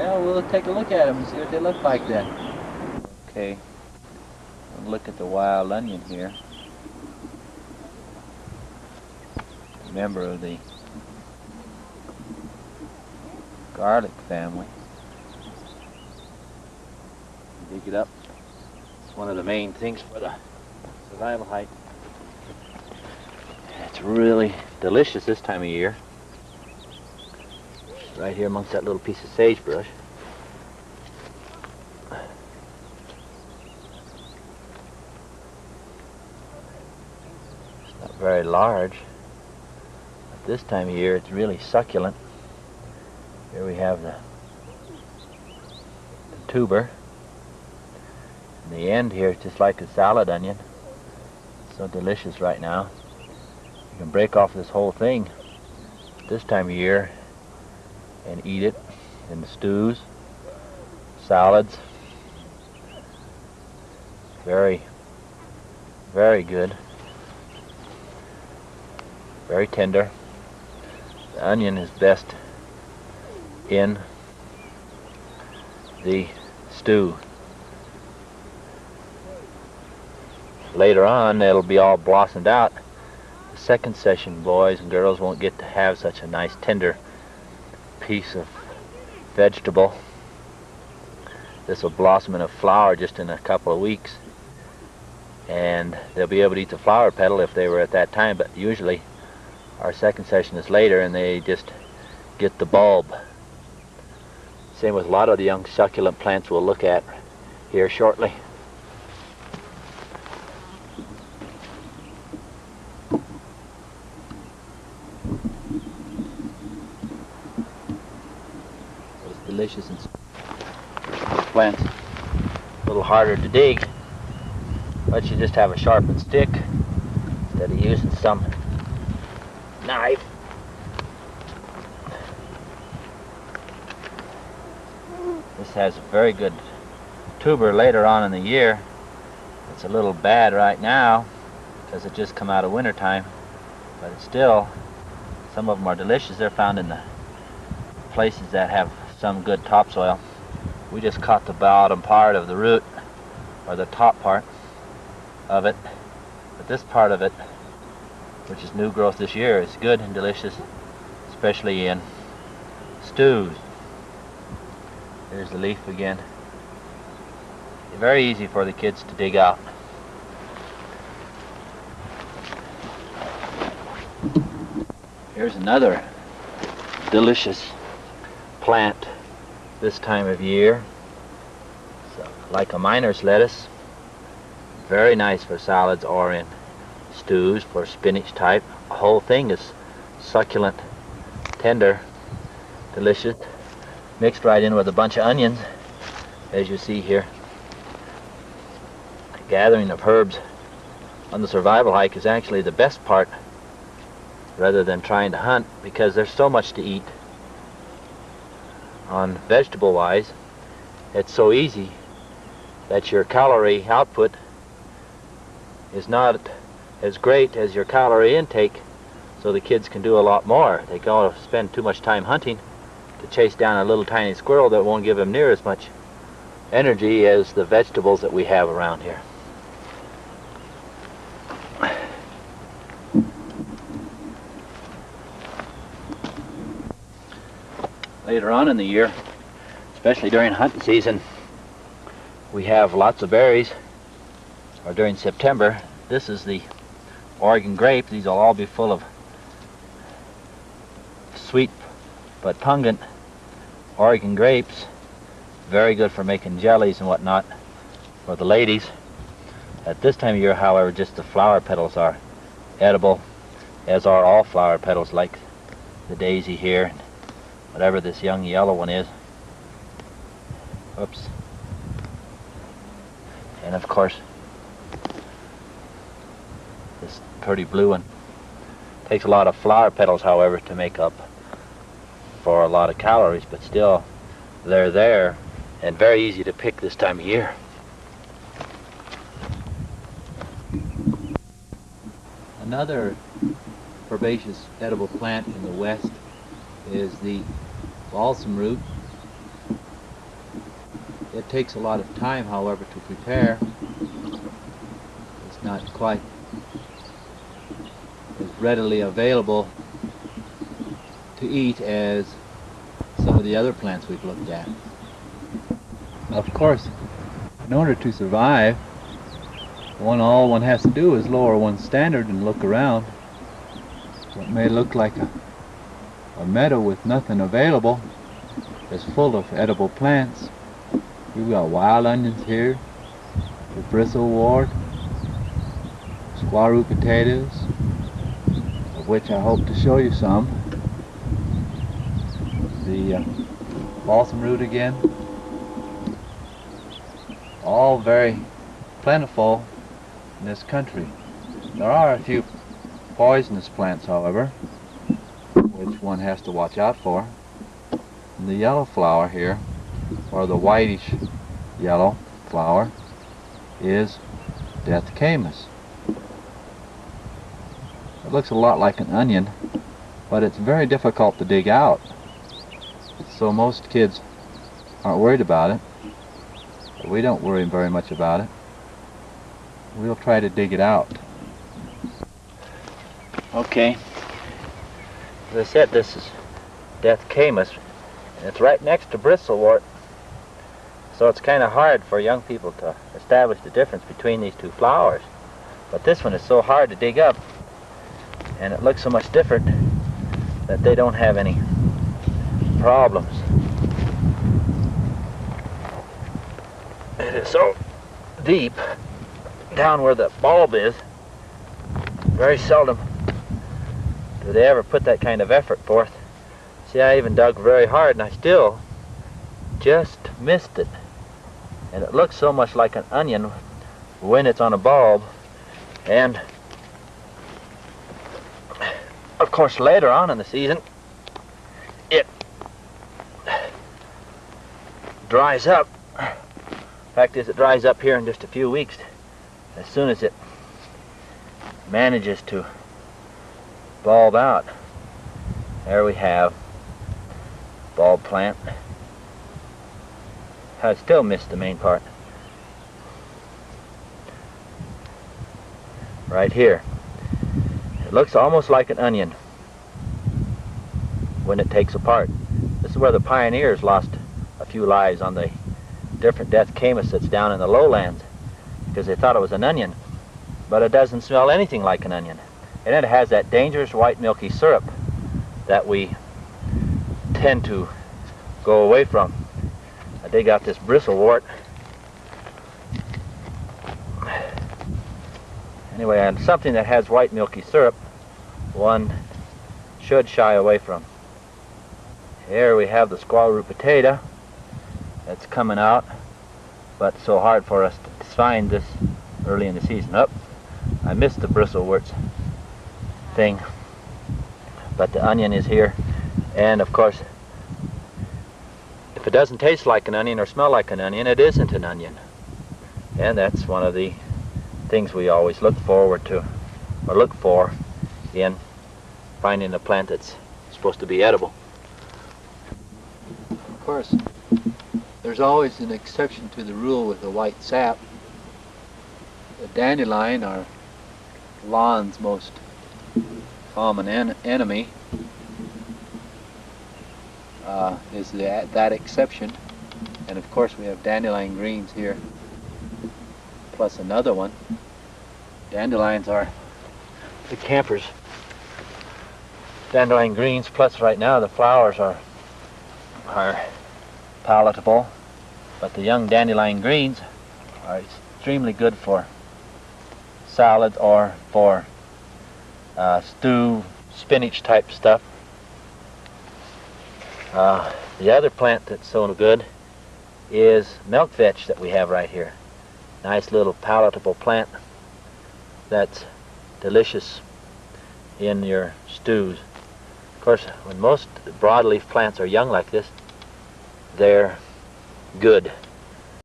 Well, we'll take a look at them and see what they look like then. Okay, we'll look at the wild onion here. A member of the garlic family. Dig it up. It's one of the main things for the survival hike. It's really delicious this time of year. Right here amongst that little piece of sagebrush. It's not very large. At this time of year, it's really succulent. Here we have the tuber. And the end here is just like a salad onion. It's so delicious right now. You can break off this whole thing this time of year and eat it in the stews, salads. Very, very good. Very tender. The onion is best in the stew. Later on, it'll be all blossomed out. The second session, boys and girls won't get to have such a nice tender piece of vegetable. This will blossom in a flower just in a couple of weeks, and they'll be able to eat the flower petal if they were at that time, but usually our second session is later and they just get the bulb. Same with a lot of the young succulent plants we'll look at here shortly. Delicious and plants a little harder to dig, but you just have a sharpened stick instead of using some knife. This has a very good tuber later on in the year. It's a little bad right now because it just come out of winter time, but it's still, some of them are delicious. They're found in the places that have some good topsoil. We just caught the bottom part of the root, or the top part of it, but this part of it, which is new growth this year, is good and delicious, especially in stews. Here's the leaf again. Very easy for the kids to dig out. Here's another delicious plant this time of year. So, like a miner's lettuce, very nice for salads or in stews for spinach type. The whole thing is succulent, tender, delicious, mixed right in with a bunch of onions, as you see here. The gathering of herbs on the survival hike is actually the best part, rather than trying to hunt, because there's so much to eat. On vegetable wise, it's so easy that your calorie output is not as great as your calorie intake, so the kids can do a lot more. They go spend too much time hunting to chase down a little tiny squirrel that won't give them near as much energy as the vegetables that we have around here. Later on in the year, especially during hunting season, we have lots of berries, or during September. This is the Oregon grape. These will all be full of sweet but pungent Oregon grapes. Very good for making jellies and whatnot for the ladies. At this time of year, however, just the flower petals are edible, as are all flower petals, like the daisy here, whatever this young yellow one is. Oops. And of course, this pretty blue one. Takes a lot of flower petals, however, to make up for a lot of calories, but still, they're there and very easy to pick this time of year. Another herbaceous edible plant in the West is the balsam root. It takes a lot of time, however, to prepare. It's not quite as readily available to eat as some of the other plants we've looked at. Of course, in order to survive, all one has to do is lower one's standard and look around. What may look like a meadow with nothing available is full of edible plants. We've got wild onions here, the bristlewort, squaw root potatoes, of which I hope to show you some. The balsam root again. All very plentiful in this country. There are a few poisonous plants, however, which one has to watch out for. And the yellow flower here, or the whitish yellow flower, is death camas. It looks a lot like an onion, but it's very difficult to dig out. So most kids aren't worried about it. But we don't worry very much about it. We'll try to dig it out. Okay. As I said, this is death camas, and it's right next to bristlewort. So it's kind of hard for young people to establish the difference between these two flowers. But this one is so hard to dig up, and it looks so much different, that they don't have any problems. It is so deep down where the bulb is, very seldom do they ever put that kind of effort forth. See, I even dug very hard and I still just missed it. And it looks so much like an onion when it's on a bulb. And of course later on in the season it dries up. Fact is, it dries up here in just a few weeks. As soon as it manages to bulb out. There we have bulb plant. I still missed the main part. Right here. It looks almost like an onion when it takes apart. This is where the pioneers lost a few lives on the different death camas that's down in the lowlands, because they thought it was an onion, but it doesn't smell anything like an onion, and it has that dangerous white milky syrup that we tend to go away from. I dig out this bristlewort. Anyway, and something that has white milky syrup one should shy away from. Here we have the squaw root potato that's coming out, but so hard for us to find this early in the season. I missed the bristleworts thing, but the onion is here, and of course if it doesn't taste like an onion or smell like an onion, it isn't an onion. And that's one of the things we always look forward to, or look for, in finding a plant that's supposed to be edible. Of course, there's always an exception to the rule with the white sap. The dandelion, our lawn's most common enemy, is that exception. And of course we have dandelion greens here, plus another one. Dandelions are the campers. Dandelion greens, plus right now the flowers are palatable, but the young dandelion greens are extremely good for salad or for stew, spinach type stuff. The other plant that's so good is milk vetch that we have right here. Nice little palatable plant that's delicious in your stews. Of course, when most broadleaf plants are young like this, they're good.